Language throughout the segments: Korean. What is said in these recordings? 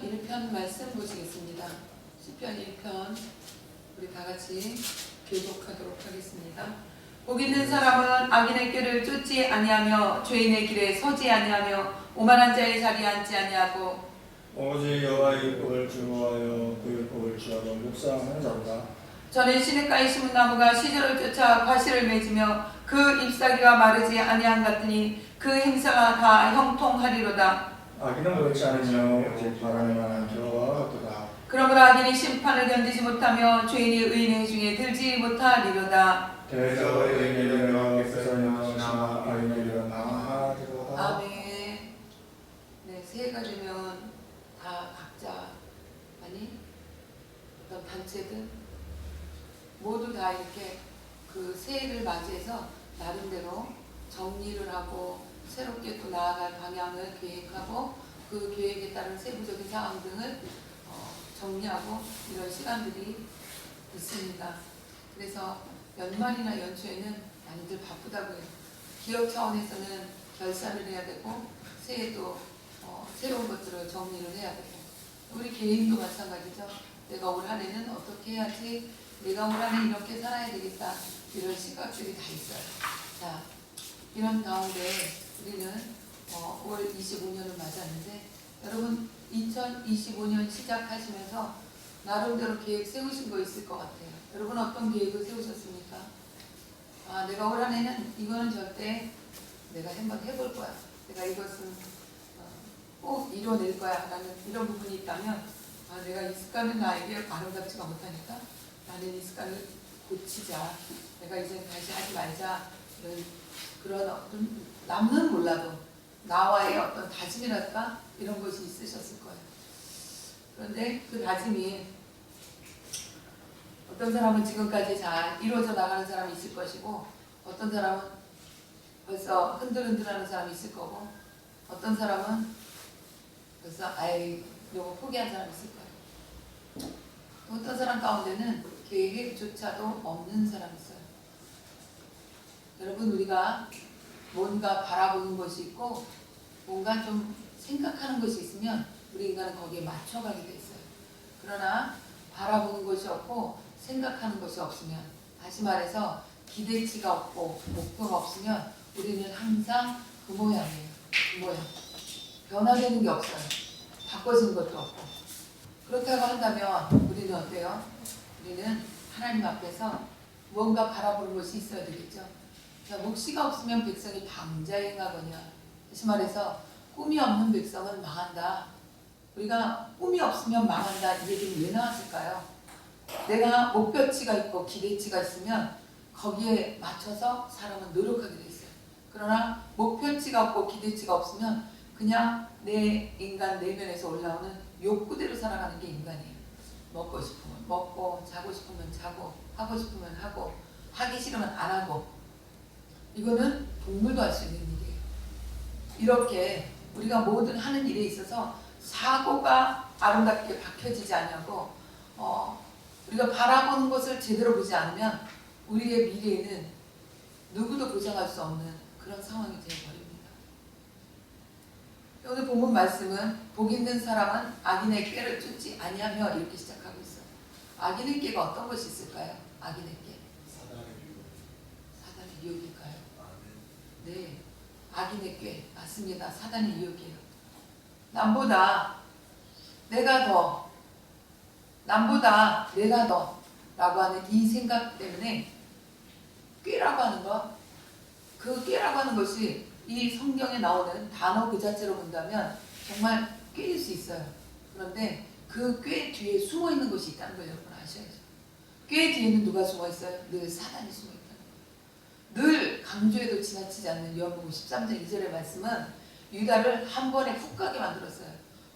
1편 말씀 보시겠습니다. 시편 1편 우리 다 같이 교독하도록 하겠습니다. 복 있는 사람은 악인의 꾀를 쫓지 아니하며 죄인의 길에 서지 아니하며 오만한 자의 자리에 앉지 아니하고 오직 여호와의 법을 즐거워하여 그의 법을 취하고 묵상하는 자로다. 저는 시냇가에 심은 나무가 시절을 쫓아 과실을 맺으며 그 잎사귀가 마르지 아니한 같으니 그 행사가 다 형통하리로다. 악인은 그렇지 않으며 오직 바라는 겨와 같도다. 그러므로 악인이 심판을 견디지 못하며 죄인이 의인의 중에 들지 못하리로다. 대저의 의인에게는 세상이나 악인에게는 망하리로다. 아멘. 네, 새해가 되면 다 각자 어떤 단체든 모두 다 이렇게 그 새해를 맞이해서 나름대로 정리를 하고 새롭게 또 나아갈 방향을 계획하고 그 계획에 따른 세부적인 상황 등을 정리하고 이런 시간들이 있습니다. 그래서 연말이나 연초에는 많이들 바쁘다고 해요. 기업 차원에서는 결산을 해야 되고 새해도 새로운 것들을 정리를 해야 되고 우리 개인도 마찬가지죠. 내가 올 한 해는 어떻게 해야지, 내가 올 한 해 이렇게 살아야 되겠다, 이런 시각들이 다 있어요. 자, 이런 가운데 우리는 5월 25년을 맞았는데 여러분 2025년 시작하시면서 나름대로 계획 세우신 거 있을 것 같아요. 여러분 어떤 계획을 세우셨습니까? 내가 올 한 해는 이거는 절대 내가 한번 해볼 거야, 내가 이것은 꼭 이뤄낼 거야 라는 이런 부분이 있다면 내가 이 습관은 나에게 아름답지가 못하니까 나는 이 습관을 고치자, 내가 이제 다시 하지 말자, 그런 어떤 남는 몰라도 나와의 어떤 다짐이랄까 이런 것이 있으셨을 거예요. 그런데 그 다짐이 어떤 사람은 지금까지 잘 이루어져 나가는 사람이 있을 것이고 어떤 사람은 벌써 흔들흔들하는 사람이 있을 거고 어떤 사람은 벌써 요거 포기한 사람이 있을 거예요. 어떤 사람 가운데는 계획조차도 없는 사람이 있어요. 여러분 우리가 뭔가 바라보는 것이 있고 뭔가 좀 생각하는 것이 있으면 우리 인간은 거기에 맞춰가게 돼 있어요. 그러나 바라보는 것이 없고 생각하는 것이 없으면, 다시 말해서 기대치가 없고 목표가 없으면 우리는 항상 그 모양이에요. 그 모양. 변화되는 게 없어요. 바꿔지는 것도 없고. 그렇다고 한다면 우리는 어때요? 우리는 하나님 앞에서 무언가 바라보는 것이 있어야 되겠죠. 묵시가 없으면 백성이 방자행하거냐. 다시 말해서 꿈이 없는 백성은 망한다. 우리가 꿈이 없으면 망한다, 이 얘기는 왜 나왔을까요? 내가 목표치가 있고 기대치가 있으면 거기에 맞춰서 사람은 노력하게 돼 있어요. 그러나 목표치가 없고 기대치가 없으면 그냥 내 인간 내면에서 올라오는 욕구대로 살아가는 게 인간이에요. 먹고 싶으면 먹고, 자고 싶으면 자고, 하고 싶으면 하고, 하기 싫으면 안 하고. 이거는 동물도 할 수 있는 일이에요. 이렇게 우리가 모든 하는 일에 있어서 사고가 아름답게 박혀지지 않냐고 우리가 바라보는 것을 제대로 보지 않으면 우리의 미래에는 누구도 보장할 수 없는 그런 상황이 되어버립니다. 오늘 본문 말씀은 복 있는 사람은 악인의 꾀를 쫓지 아니하며 이렇게 시작하고 있어요. 악인의 꾀가 어떤 것이 있을까요? 악인의 꾀. 사단의 유혹일까요? 네, 악인의 꾀 맞습니다. 사단의 유혹이에요. 남보다 내가 더, 남보다 내가 더 라고 하는 이 생각 때문에 꾀라고 하는 것, 그 꾀라고 하는 것이 이 성경에 나오는 단어 그 자체로 본다면 정말 꾀일 수 있어요. 그런데 그 꾀 뒤에 숨어 있는 것이 있다는 걸 여러분 아셔야죠. 꾀 뒤에는 누가 숨어 있어요? 늘 사단이 숨어 있다는 거예요. 늘 강조해도 지나치지 않는 요한복음 13장 2절의 말씀은 유다를 한 번에 훅 가게 만들었어요.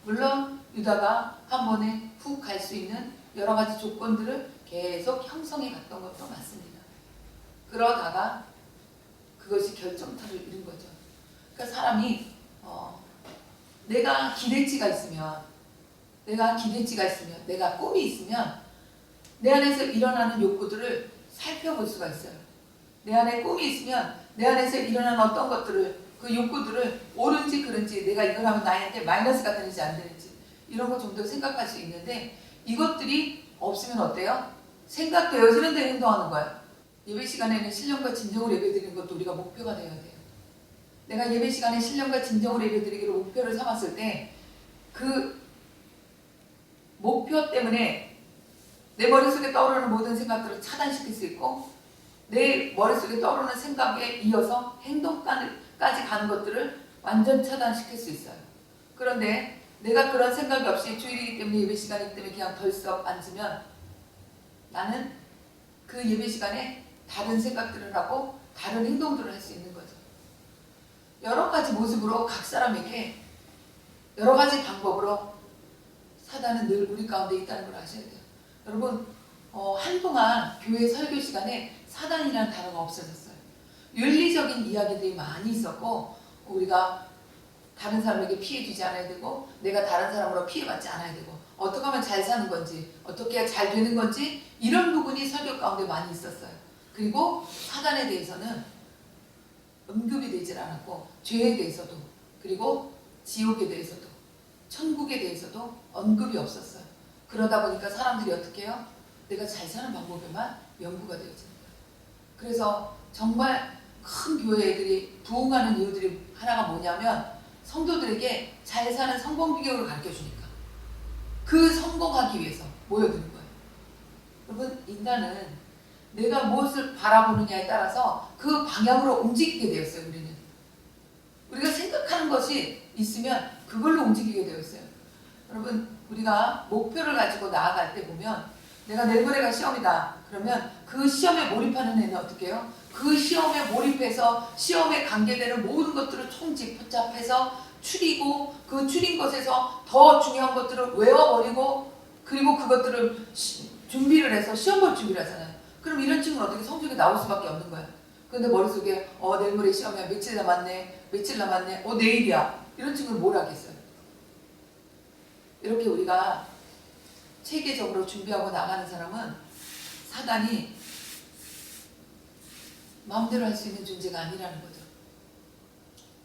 물론 유다가 한 번에 훅 갈 수 있는 여러 가지 조건들을 계속 형성해 갔던 것도 맞습니다. 그러다가 그것이 결정타를 잃은 거죠. 그러니까 사람이 내가 기대치가 있으면, 내가 꿈이 있으면 내 안에서 일어나는 욕구들을 살펴볼 수가 있어요. 내 안에 꿈이 있으면 내 안에서 일어나는 어떤 것들을, 그 욕구들을 옳은지 그른지, 내가 이걸 하면 나한테 마이너스가 되는지 안 되는지, 이런 거 좀 더 생각할 수 있는데 이것들이 없으면 어때요? 생각되어지는 대로 행동하는 거예요. 예배 시간에는 신령과 진정으로 예배드리는 것도 우리가 목표가 되어야 돼요. 내가 예배 시간에 신령과 진정으로 예배드리기로 목표를 삼았을 때 그 목표 때문에 내 머릿속에 떠오르는 모든 생각들을 차단시킬 수 있고 내 머릿속에 떠오르는 생각에 이어서 행동까지 가는 것들을 완전 차단시킬 수 있어요. 그런데 내가 그런 생각이 없이 주일이기 때문에 예배 시간이기 때문에 그냥 덜썩 앉으면 나는 그 예배 시간에 다른 생각들을 하고 다른 행동들을 할 수 있는 거죠. 여러 가지 모습으로 각 사람에게 여러 가지 방법으로 사단은 늘 우리 가운데 있다는 걸 아셔야 돼요. 여러분 한동안 교회 설교 시간에 사단이라는 단어가 없어졌어요. 윤리적인 이야기들이 많이 있었고 우리가 다른 사람에게 피해 주지 않아야 되고 내가 다른 사람으로 피해받지 않아야 되고 어떻게 하면 잘 사는 건지 어떻게 해야 잘 되는 건지 이런 부분이 설교 가운데 많이 있었어요. 그리고 사단에 대해서는 언급이 되질 않았고 죄에 대해서도 그리고 지옥에 대해서도 천국에 대해서도 언급이 없었어요. 그러다 보니까 사람들이 어떻게 해요? 내가 잘 사는 방법에만 연구가 되어지는 거예요. 그래서 정말 큰 교회들이 부흥하는 이유들이 하나가 뭐냐면 성도들에게 잘 사는 성공 비결을 가르쳐주니까 그 성공하기 위해서 모여드는 거예요. 여러분 인간은 내가 무엇을 바라보느냐에 따라서 그 방향으로 움직이게 되었어요. 우리가 생각하는 것이 있으면 그걸로 움직이게 되었어요. 여러분 우리가 목표를 가지고 나아갈 때 보면 내가 내일 모레가 시험이다. 그러면 그 시험에 몰입하는 애는 어떻게 해요? 그 시험에 몰입해서 시험에 관계되는 모든 것들을 총집합해서 추리고 그 추린 것에서 더 중요한 것들을 외워버리고 그리고 그것들을 준비를 해서 시험 볼 준비를 하잖아요. 그럼 이런 친구는 어떻게 성적이 나올 수밖에 없는 거예요. 그런데 머릿속에 내일 모레 시험이야. 며칠 남았네. 내일이야. 이런 친구는 뭘 하겠어요. 이렇게 우리가 체계적으로 준비하고 나가는 사람은 사단이 마음대로 할 수 있는 존재가 아니라는 거죠.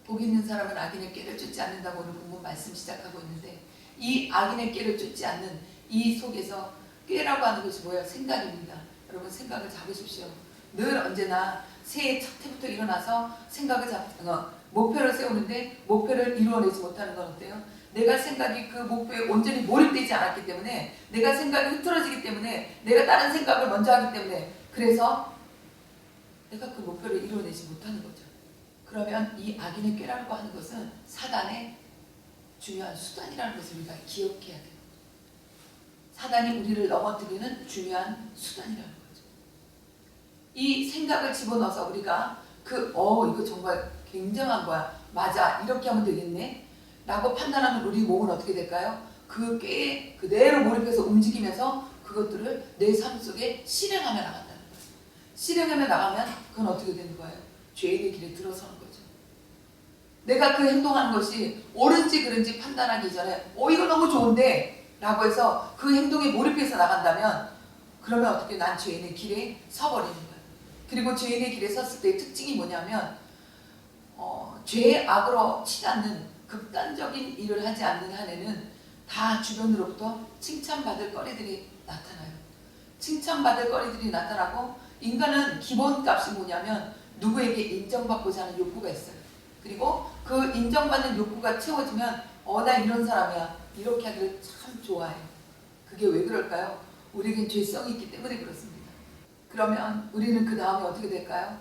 복 있는 사람은 악인의 꾀를 쫓지 않는다고 오늘 본문 말씀 시작하고 있는데 이 악인의 꾀를 쫓지 않는 이 속에서 꾀라고 하는 것이 뭐예요? 생각입니다. 여러분 생각을 잡으십시오. 늘 언제나 새해 첫 해부터 일어나서 목표를 세우는데 목표를 이루어내지 못하는 건 어때요? 내가 생각이 그 목표에 온전히 몰입되지 않았기 때문에 내가 생각이 흐트러지기 때문에 내가 다른 생각을 먼저 하기 때문에 그래서 내가 그 목표를 이루어내지 못하는 거죠. 그러면 이 악인의 꾀라고 하는 것은 사단의 중요한 수단이라는 것을 우리가 기억해야 돼요. 사단이 우리를 넘어뜨리는 중요한 수단이라는 거죠. 이 생각을 집어넣어서 우리가 이거 정말 굉장한 거야. 맞아. 이렇게 하면 되겠네. 라고 판단하면 우리 몸은 어떻게 될까요? 그 꾀에 그대로 몰입해서 움직이면서 그것들을 내 삶 속에 실행하며 나간다는 거예요. 실행하며 나가면 그건 어떻게 되는 거예요? 죄인의 길에 들어서는 거죠. 내가 그 행동하는 것이 옳은지 그른지 판단하기 전에 이거 너무 좋은데 라고 해서 그 행동에 몰입해서 나간다면 그러면 어떻게 난 죄인의 길에 서버리는 거예요. 그리고 죄인의 길에 섰을 때의 특징이 뭐냐면 죄의 악으로 치지 않는 극단적인 일을 하지 않는 한에는 다 주변으로부터 칭찬받을 거리들이 나타나요. 칭찬받을 거리들이 나타나고 인간은 기본값이 뭐냐면 누구에게 인정받고자 하는 욕구가 있어요. 그리고 그 인정받는 욕구가 채워지면 나 이런 사람이야. 이렇게 하기를 참 좋아해요. 그게 왜 그럴까요? 우리에겐 죄성이 있기 때문에 그렇습니다. 그러면 우리는 그 다음에 어떻게 될까요?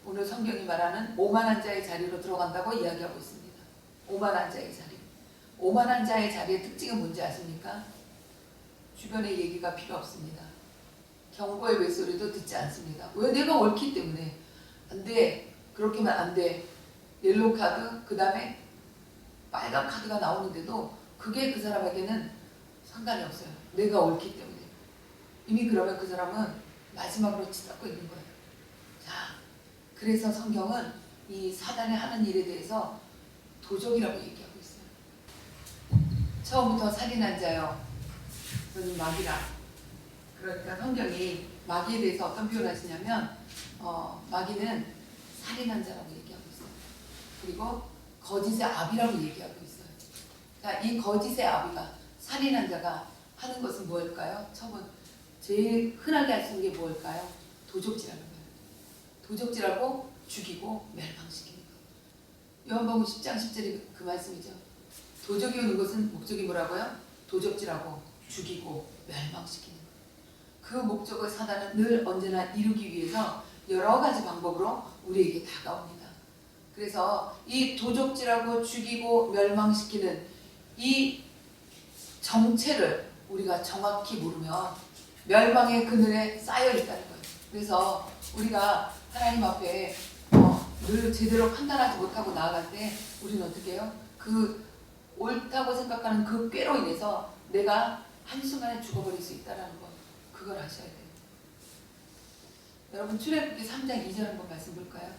오늘 성경이 말하는 오만한 자의 자리로 들어간다고 이야기하고 있습니다. 오만한 자의 자리. 오만한 자의 자리의 특징은 뭔지 아십니까? 주변의 얘기가 필요 없습니다. 경고의 외소리도 듣지 않습니다. 왜? 내가 옳기 때문에. 안 돼. 그렇게 하면 안 돼. 옐로우 카드, 그 다음에 빨간 카드가 나오는데도 그게 그 사람에게는 상관이 없어요. 내가 옳기 때문에. 이미 그러면 그 사람은 마지막으로 치닫고 있는 거예요. 자, 그래서 성경은 이 사단이 하는 일에 대해서 도적이라고 얘기하고 있어요. 처음부터 살인한 자요. 너는 마귀라. 그러니까 성경이 마귀에 대해서 어떤 표현을 하시냐면 마귀는 살인한 자라고 얘기하고 있어요. 그리고 거짓의 아비라고 얘기하고 있어요. 자, 이 거짓의 아비가 살인한 자가 하는 것은 무엇일까요? 처분 제일 흔하게 할 수 있는 게 무엇일까요? 도적질하는 거예요. 도적질하고 죽이고 멸망시키는 거예요. 요한복음 10장 10절이 그 말씀이죠. 도적이 오는 것은 목적이 뭐라고요? 도적질하고 죽이고 멸망시키는 거예요. 그 목적을 사단은 늘 언제나 이루기 위해서 여러 가지 방법으로 우리에게 다가옵니다. 그래서 이 도적질하고 죽이고 멸망시키는 이 정체를 우리가 정확히 모르면 멸망의 그늘에 쌓여 있다는 거예요. 그래서 우리가 하나님 앞에 늘 제대로 판단하지 못하고 나아갈 때 우리는 어떻게 해요? 그 옳다고 생각하는 그 꾀로 인해서 내가 한순간에 죽어버릴 수 있다는 거, 그걸 아셔야 돼요. 여러분 출애굽기 3장 2절 한번 말씀 볼까요?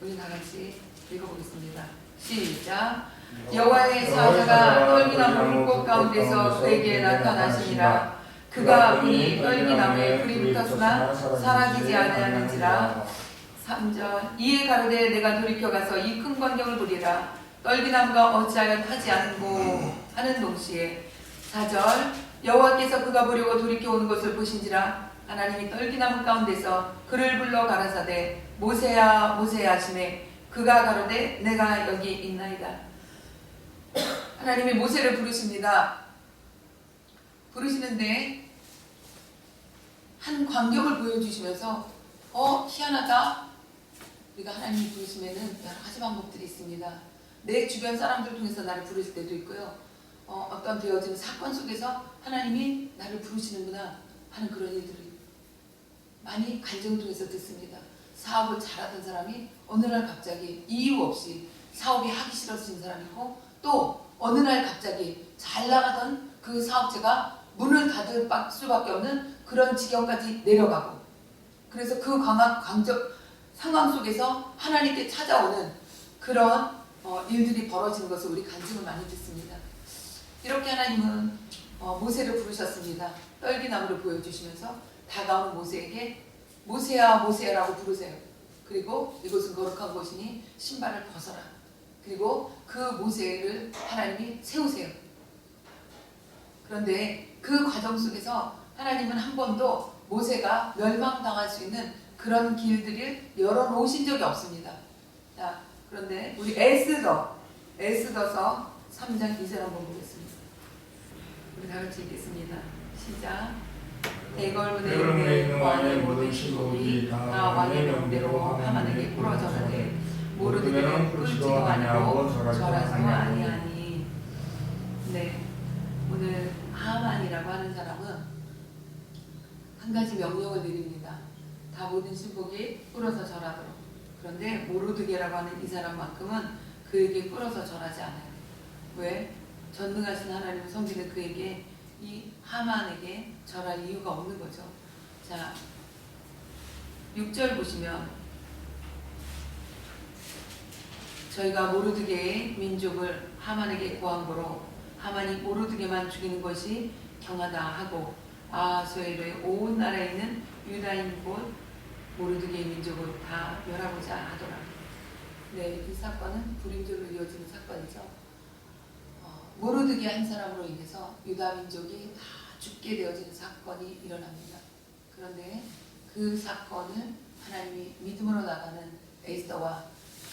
우리 다 같이 읽어보겠습니다. 시작. 여호와의 사자가 떨기나무 물꽃 가운데서 그에게 나타나시니라. 그가 보니 떨기나무에 불이 붙었으나 사라지지 아니하는지라. 3절. 이에 가로되 내가 돌이켜 가서 이 큰 광경을 보리라. 떨기나무가 어찌하여 타지 않고 하는 동시에 4절. 여호와께서 그가 보려고 돌이켜 오는 것을 보신지라. 하나님이 떨기나무 가운데서 그를 불러 가라사대 모세야 모세야 하시매 그가 가로되 내가 여기 있나이다. 하나님이 모세를 부르십니다. 부르시는데 한 광경을 보여주시면서 희한하다. 우리가 하나님이 부르시면은 여러 가지 방법들이 있습니다. 내 주변 사람들 통해서 나를 부르실 때도 있고요. 어떤 되어진 사건 속에서 하나님이 나를 부르시는구나 하는 그런 일들을 많이 간증을 통해서 듣습니다. 사업을 잘하던 사람이 어느 날 갑자기 이유 없이 사업이 하기 싫어진 사람이 있고, 또 어느 날 갑자기 잘 나가던 그 사업체가 문을 닫을 수밖에 없는 그런 지경까지 내려가고, 그래서 그 상황 속에서 하나님께 찾아오는 그런 일들이 벌어지는 것을 우리 간증을 많이 듣습니다. 이렇게 하나님은 모세를 부르셨습니다. 떨기나무를 보여주시면서 다가오는 모세에게 모세야 모세야라고 부르세요. 그리고 이곳은 거룩한 곳이니 신발을 벗어라. 그리고 그 모세를 하나님이 세우세요. 그런데 그 과정 속에서 하나님은 한 번도 모세가 멸망당할 수 있는 그런 길들을 열어놓으신 적이 없습니다. 자, 그런데 우리 에스더서 3장 2절 한번 보겠습니다. 우리 다 같이 읽겠습니다. 시작. 대궐문에 있는 왕의 모든 신복이 다 왕의 명대로 하만에게 꿇어져라되 모르드게는 꿇지도 아니하고 절하지도 아니하니. 네, 오늘 하만이라고 하는 사람은 한 가지 명령을 내립니다. 다 모든 신복이 꿇어서 절하도록. 그런데 모르드게라고 하는 이 사람만큼은 그에게 꿇어서 절하지 않아요. 왜? 전능하신 하나님을 섬기는 그에게, 이 하만에게 절할 이유가 없는 거죠. 자, 6절 보시면 저희가 모르드게의 민족을 하만에게 구한 거로 하만이 모르드게만 죽이는 것이 경하다 하고 아하수에로의 온 나라에 있는 유다인 곧 모르드게의 민족을 다 멸하고자 하더라. 네, 이 사건은 불임절로 이어지는 사건이죠. 모르드게 한 사람으로 인해서 유다 민족이 다 죽게 되어지는 사건이 일어납니다. 그런데 그 사건을 하나님이 믿음으로 나가는 에스더와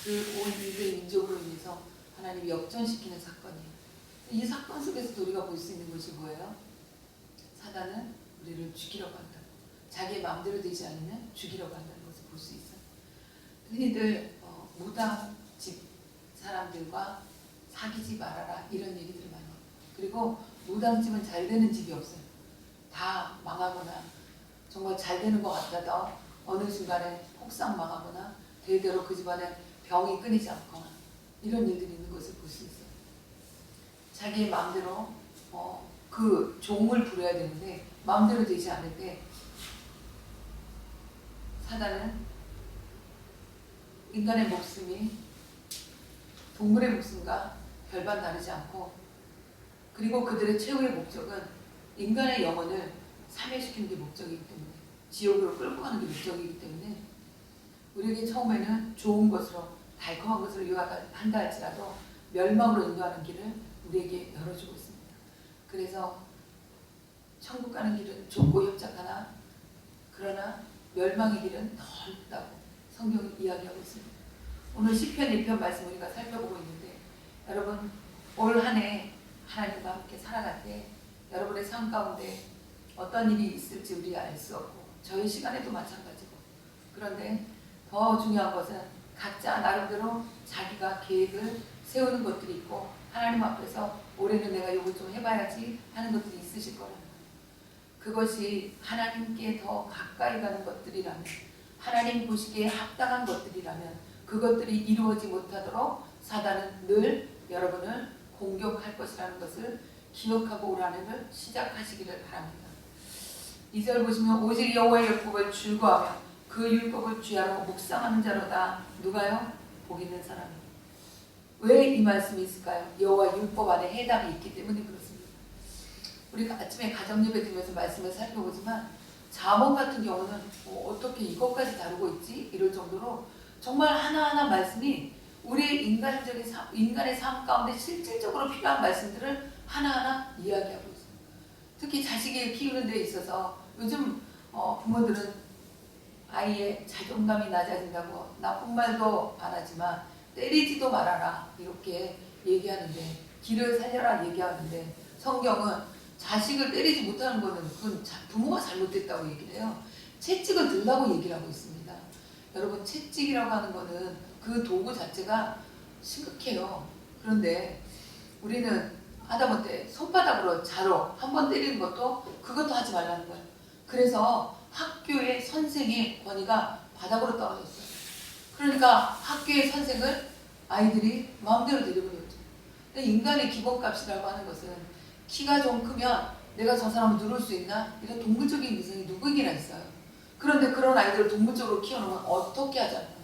그 온 유대 민족으로 인해서 하나님이 역전시키는 사건이에요. 이 사건 속에서 우리가 볼 수 있는 것이 뭐예요? 사단은 우리를 죽이려고 한다. 자기의 마음대로 되지 않으면 죽이려고 한다는 것을 볼 수 있어요. 흔히들 무당 집 사람들과 사귀지 말아라 이런 얘기들을 많이 해요. 그리고 무당집은 잘 되는 집이 없어요. 다 망하거나 정말 잘 되는 것 같다도 어느 순간에 폭삭 망하거나 대대로 그 집안에 병이 끊이지 않거나 이런 일들이 있는 것을 볼 수 있어요. 자기의 마음대로 그 종을 부려야 되는데 마음대로 되지 않을 때 사단은 인간의 목숨이 동물의 목숨과 별반 다르지 않고, 그리고 그들의 최후의 목적은 인간의 영혼을 사멸시키는 게 목적이기 때문에, 지옥으로 끌고 가는 게 목적이기 때문에 우리에게 처음에는 좋은 것으로 달콤한 것으로 유혹한다 할지라도 멸망으로 인도하는 길을 우리에게 열어주고 있습니다. 그래서 천국 가는 길은 좁고 협착하나 그러나 멸망의 길은 넓다고 성경이 이야기하고 있습니다. 오늘 시편 1편 말씀 우리가 살펴보고 있는데 여러분 올 한 해 하나님과 함께 살아갈 때 여러분의 삶 가운데 어떤 일이 있을지 우리가 알 수 없고 저희 시간에도 마찬가지고 그런데 더 중요한 것은 각자 나름대로 자기가 계획을 세우는 것들이 있고 하나님 앞에서 올해는 내가 이거 좀 해봐야지 하는 것들이 있으실 거라는 거예요. 그것이 하나님께 더 가까이 가는 것들이라면 하나님 보시기에 합당한 것들이라면 그것들이 이루어지지 못하도록 사단은 늘 여러분을 공격할 것이라는 것을 기억하고 올 한 해를 시작하시기를 바랍니다. 2절 보시면 오직 여호와의 율법을 즐거워하며 그 율법을 주야로 묵상하는 자로다. 누가요? 복 있는 사람이. 왜 이 말씀이 있을까요? 여호와 율법 안에 해답이 있기 때문에 그렇습니다. 우리가 아침에 가정예배 드리면서 말씀을 살펴보지만 잠언 같은 경우는 어떻게 이것까지 다루고 있지? 이럴 정도로 정말 하나하나 말씀이 우리의 인간의 삶 가운데 실질적으로 필요한 말씀들을 하나하나 이야기하고 있습니다. 특히 자식을 키우는 데 있어서 요즘 부모들은 아이의 자존감이 낮아진다고 나쁜 말도 안 하지만 때리지도 말아라 이렇게 얘기하는데 길을 살려라 얘기하는데 성경은 자식을 때리지 못하는 거는 그건 부모가 잘못됐다고 얘기를 해요. 채찍을 들라고 얘기를 하고 있습니다. 여러분 채찍이라고 하는 거는 그 도구 자체가 심각해요. 그런데 우리는 하다못해 손바닥으로 자로 한 번 때리는 것도 그것도 하지 말라는 거예요. 그래서 학교의 선생의 권위가 바닥으로 떨어졌어요. 그러니까 학교의 선생을 아이들이 마음대로 데려버렸죠. 인간의 기본값이라고 하는 것은 키가 좀 크면 내가 저 사람을 누를 수 있나? 이런 동물적인 기성이 누구에게나 있어요. 그런데 그런 아이들을 동물적으로 키워놓으면 어떻게 하잖아요.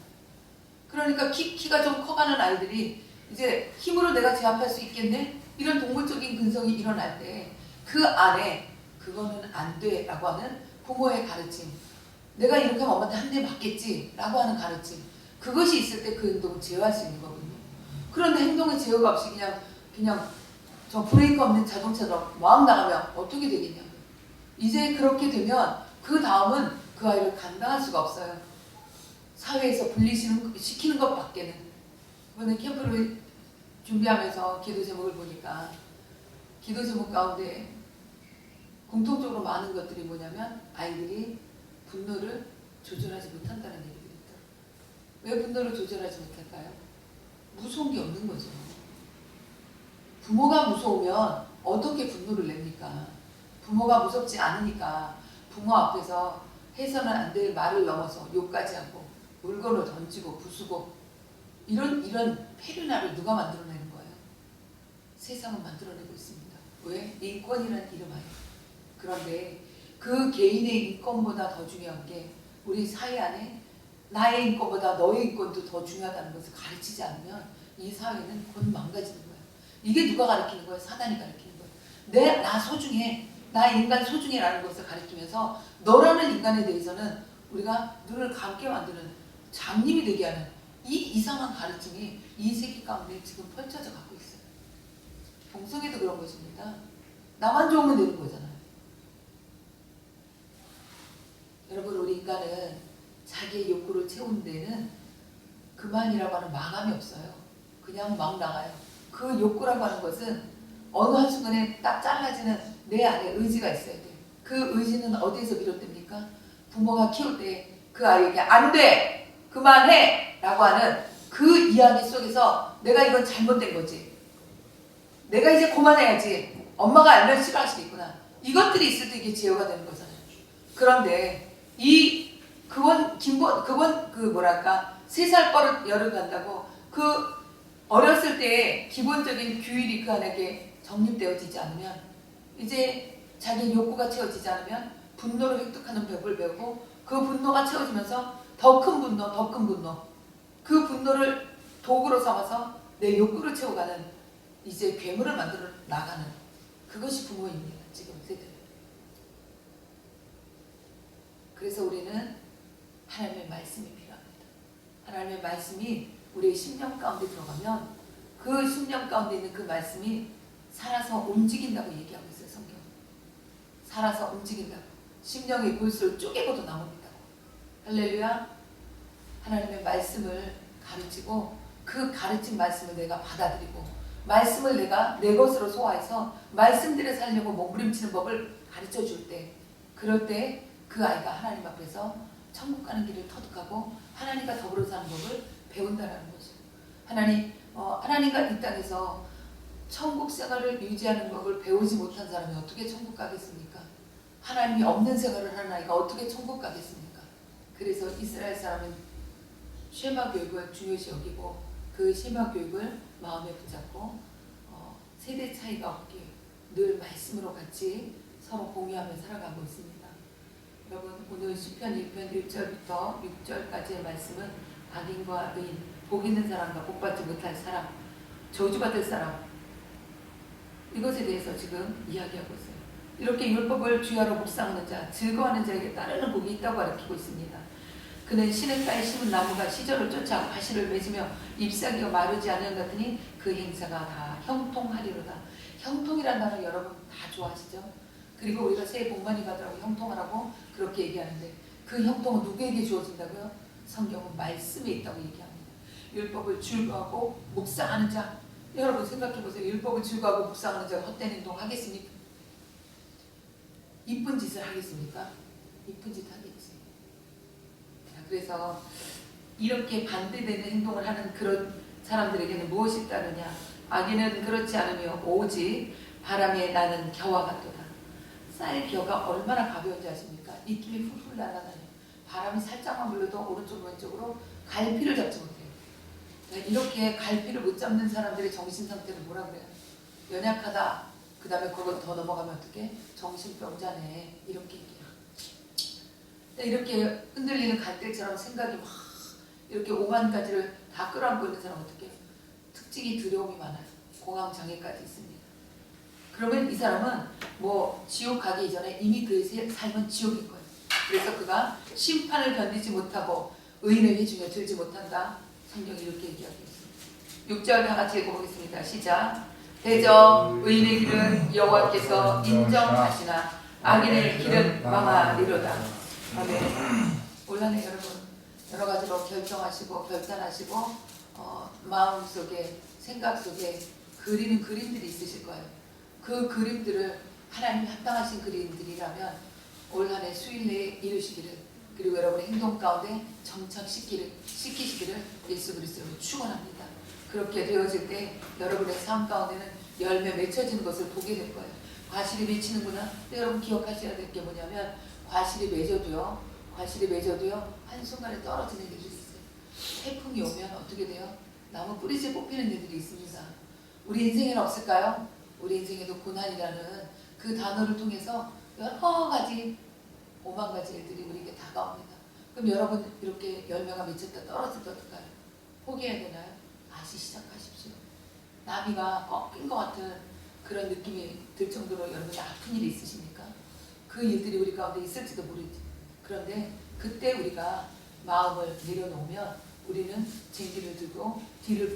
그러니까 키가 좀 커가는 아이들이 이제 힘으로 내가 제압할 수 있겠네? 이런 동물적인 근성이 일어날 때 그 안에 그거는 안 돼 라고 하는 부모의 가르침, 내가 이렇게 하면 엄마한테 한 대 맞겠지 라고 하는 가르침, 그것이 있을 때 그 행동을 제어할 수 있는 거거든요. 그런데 행동의 제어가 없이 그냥 저 브레이크 없는 자동차처럼 막 나가면 어떻게 되겠냐고요. 이제 그렇게 되면 그 다음은 그 아이를 감당할 수가 없어요. 사회에서 분리시키는 것밖에는. 이번에 캠프를 준비하면서 기도 제목을 보니까 기도 제목 가운데 공통적으로 많은 것들이 뭐냐면 아이들이 분노를 조절하지 못한다는 얘기들이 있더라고요. 왜 분노를 조절하지 못할까요? 무서운 게 없는 거죠. 부모가 무서우면 어떻게 분노를 냅니까? 부모가 무섭지 않으니까 부모 앞에서 해서는 안 될 말을 넘어서 욕까지 하고 물건을 던지고 부수고 이런 페르나를 누가 만들어내는 거예요? 세상은 만들어내고 있습니다. 왜? 인권이라는 이름하에. 그런데 그 개인의 인권보다 더 중요한 게 우리 사회 안에 나의 인권보다 너의 인권도 더 중요하다는 것을 가르치지 않으면 이 사회는 곧 망가지는 거예요. 이게 누가 가르치는 거예요? 사단이 가르치는 거예요. 나 소중해. 나 인간 소중해라는 것을 가르치면서 너라는 인간에 대해서는 우리가 눈을 감게 만드는 장님이 되게 하는 이 이상한 가르침이 이 세계 가운데 지금 펼쳐져 가고 있어요. 동성애도 그런 것입니다. 나만 좋으면 되는 거잖아요. 여러분 우리 인간은 자기의 욕구를 채우는 데는 그만이라고 하는 마감이 없어요. 그냥 막 나가요. 그 욕구라고 하는 것은 어느 한순간에 딱 잘라지는 내 안에 의지가 있어야 돼요. 그 의지는 어디에서 비롯됩니까? 부모가 키울 때 그 아이에게 안 돼! 그만해! 라고 하는 그 이야기 속에서 내가 이건 잘못된 거지. 내가 이제 그만해야지. 엄마가 알면 싫어하시겠구나. 이것들이 있을 때 이게 제어가 되는 거잖아요. 그런데 그건 3살 버릇 열을 간다고 그 어렸을 때의 기본적인 규율이 그 안에게 정립되어지지 않으면 이제 자기 욕구가 채워지지 않으면 분노를 획득하는 법을 배우고 그 분노가 채워지면서 더 큰 분노 그 분노를 도구로 삼아서 내 욕구를 채워가는 이제 괴물을 만들어 나가는 그것이 부모입니다. 지금 세대. 그래서 우리는 하나님의 말씀이 필요합니다. 하나님의 말씀이 우리의 심령 가운데 들어가면 그 심령 가운데 있는 그 말씀이 살아서 움직인다고 얘기하고 있어요. 성경. 살아서 움직인다고. 심령이 볼수록 쪼개고도 나옵니다. 할렐루야. 하나님의 말씀을 가르치고 그 가르친 말씀을 내가 받아들이고 말씀을 내가 내 것으로 소화해서 말씀대로 살려고 몸부림치는 법을 가르쳐 줄 때, 그럴 때 그 아이가 하나님 앞에서 천국 가는 길을 터득하고 하나님과 더불어 사는 법을 배운다라는 거죠. 하나님과 이 땅에서 천국 생활을 유지하는 법을 배우지 못한 사람이 어떻게 천국 가겠습니까? 하나님이 없는 생활을 하는 아이가 어떻게 천국 가겠습니까? 그래서 이스라엘 사람은 쉐마 교육을 중요시 여기고 그 쉐마 교육을 마음에 붙잡고 세대 차이가 없게 늘 말씀으로 같이 서로 공유하며 살아가고 있습니다. 여러분, 오늘 시편 1편 1절부터 6절까지의 말씀은 악인과 의인, 복 있는 사람과 복받지 못할 사람, 저주받을 사람, 이것에 대해서 지금 이야기하고 있어요. 이렇게 율법을 주야로 묵상하는 자, 즐거워하는 자에게 따르는 복이 있다고 가르치고 있습니다. 그는 시냇가에 심은 나무가 시절을 쫓아 과실을 맺으며 잎사귀가 마르지 않는 것 같으니 그 행사가 다 형통하리로다. 형통이라는 단어 여러분 다 좋아하시죠? 그리고 우리가 새해 복 많이 받으라고 형통하라고 그렇게 얘기하는데 그 형통은 누구에게 주어진다고요? 성경은 말씀에 있다고 얘기합니다. 율법을 즐거워하고 묵상하는 자, 여러분 생각해보세요. 율법을 즐거워하고 묵상하는 자가 헛된 행동 하겠습니까? 이쁜 짓을 하겠습니까? 이쁜 짓 하겠지. 그래서 이렇게 반대되는 행동을 하는 그런 사람들에게는 무엇이 따르냐? 악인은 그렇지 않으며 오직 바람에 나는 겨와 같도다. 쌀 겨가 얼마나 가벼운지 아십니까? 입김이 훌훌 날아다녀. 바람이 살짝만 불러도 오른쪽 왼쪽으로 갈피를 잡지 못해요. 이렇게 갈피를 못 잡는 사람들의 정신 상태를 뭐라 그래요? 연약하다. 그 다음에 그걸 더 넘어가면 어떻게? 정신병자네. 이렇게 얘기해요. 이렇게 흔들리는 갈대처럼 생각이 막 이렇게 5만 가지를 다 끌어안고 있는 사람은 어떻게? 특징이 두려움이 많아요. 공황장애까지 있습니다. 그러면 이 사람은 뭐 지옥 가기 이전에 이미 그의 삶은 지옥인 거예요. 그래서 그가 심판을 견디지 못하고 의인의 회중에 들지 못한다. 성경이 이렇게 얘기하고 있습니다. 6절 다 같이 읽어보겠습니다. 시작. 대저 의인의 길은 여호와께서 인정하시나 악인의 길은 망하리로다. 아멘. 올 한 해 여러분 여러 가지로 결정하시고 결단하시고 마음속에 생각 속에 그리는 그림들이 있으실 거예요. 그 그림들을 하나님이 합당하신 그림들이라면 올 한 해 수일 내에 이루시기를, 그리고 여러분의 행동 가운데 정착시키시기를 예수 그리스도로 축원합니다. 그렇게 되어질 때 여러분의 삶 가운데는 열매 맺혀지는 것을 보게 될 거예요. 과실이 맺히는구나. 근데 여러분 기억하셔야 될 게 뭐냐면 과실이 맺어도요 한순간에 떨어지는 일들이 있어요. 태풍이 오면 어떻게 돼요? 나무 뿌리째 뽑히는 일들이 있습니다. 우리 인생에는 없을까요? 우리 인생에도 고난이라는 그 단어를 통해서 여러 가지 5만 가지 일들이 우리에게 다가옵니다. 그럼 여러분 이렇게 열매가 맺혔다 떨어질 때 어떨까요? 포기해야 되나요? 다시 시작하십시오. 나비가 꺾인 것 같은 그런 느낌이 들 정도로 여러분이 아픈 일이 있으십니까? 그 일들이 우리 가운데 있을지도 모르지. 그런데 그때 우리가 마음을 내려놓으면 우리는 쟁기를 들고 뒤를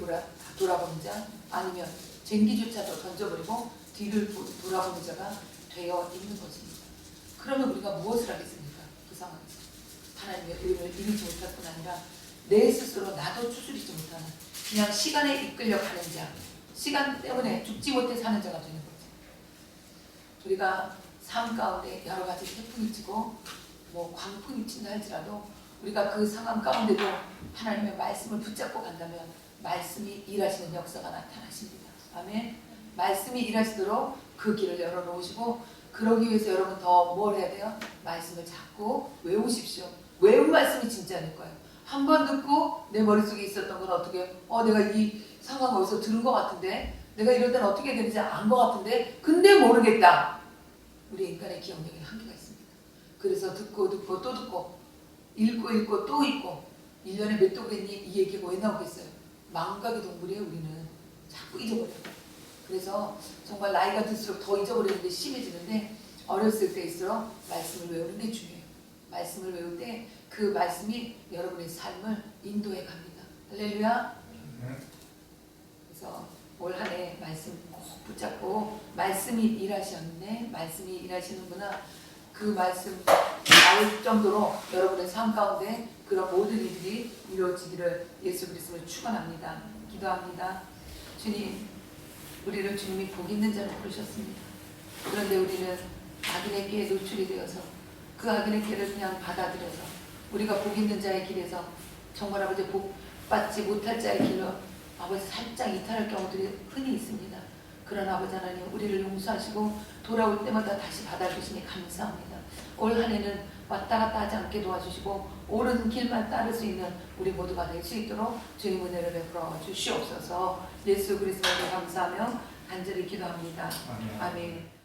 돌아보는 자, 아니면 쟁기조차도 던져버리고 뒤를 돌아보는 자가 되어 있는 것입니다. 그러면 우리가 무엇을 하겠습니까? 그 상황에서 하나님의 의를 이루지 못할 뿐 아니라 내 스스로 나도 추스리지 못하는 그냥 시간에 이끌려 가는 자, 시간 때문에 죽지 못해 사는 자가 되는 거죠. 우리가 삶 가운데 여러 가지 태풍이 치고 뭐 광풍이 친다 할지라도 우리가 그 상황 가운데도 하나님의 말씀을 붙잡고 간다면 말씀이 일하시는 역사가 나타나십니다. 아멘. 말씀이 일하시도록 그 길을 열어놓으시고, 그러기 위해서 여러분 더 뭘 해야 돼요? 말씀을 자꾸 외우십시오. 외운 말씀이 진짜일 거예요. 한 번 듣고 내 머릿속에 있었던 건 어떻게 내가 이 상황 어디서 들은 것 같은데, 내가 이럴 때는 어떻게 되는지 안 것 같은데, 근데 모르겠다. 우리 인간의 기억력에는 한계가 있습니다. 그래서 듣고 또 듣고 읽고 또 읽고 1년에 몇 도 그랬니? 이 얘기가 왜 나오겠어요? 망각의 동물이에요. 우리는 자꾸 잊어버려요. 그래서 정말 나이가 들수록 더 잊어버리는 게 심해지는데, 어렸을 때일수록 말씀을 외우는 게 중요해요. 말씀을 외울 때 그 말씀이 여러분의 삶을 인도해 갑니다. 할렐루야. 그래서 올 한 해 말씀 꼭 붙잡고 말씀이 일하셨네. 말씀이 일하시는구나. 그 말씀 나올 정도로 여러분의 삶 가운데 그런 모든 일들이 이루어지기를 예수 그리스도로 축원합니다. 기도합니다. 주님, 우리를 주님이 복 있는 자로 부르셨습니다. 그런데 우리는 악인의 끼에 노출이 되어서 그 악인의 끼를 그냥 받아들여서 우리가 복 있는 자의 길에서 정말 아버지 복 받지 못할 자의 길로 아버지 살짝 이탈할 경우들이 흔히 있습니다. 그러나 아버지 하나님 우리를 용서하시고 돌아올 때마다 다시 받아주시니 감사합니다. 올 한 해는 왔다 갔다 하지 않게 도와주시고 옳은 길만 따를 수 있는 우리 모두가 될 수 있도록 주님 은혜를 베풀어 주시옵소서. 예수 그리스도를 감사하며 간절히 기도합니다. 아멘. 아멘.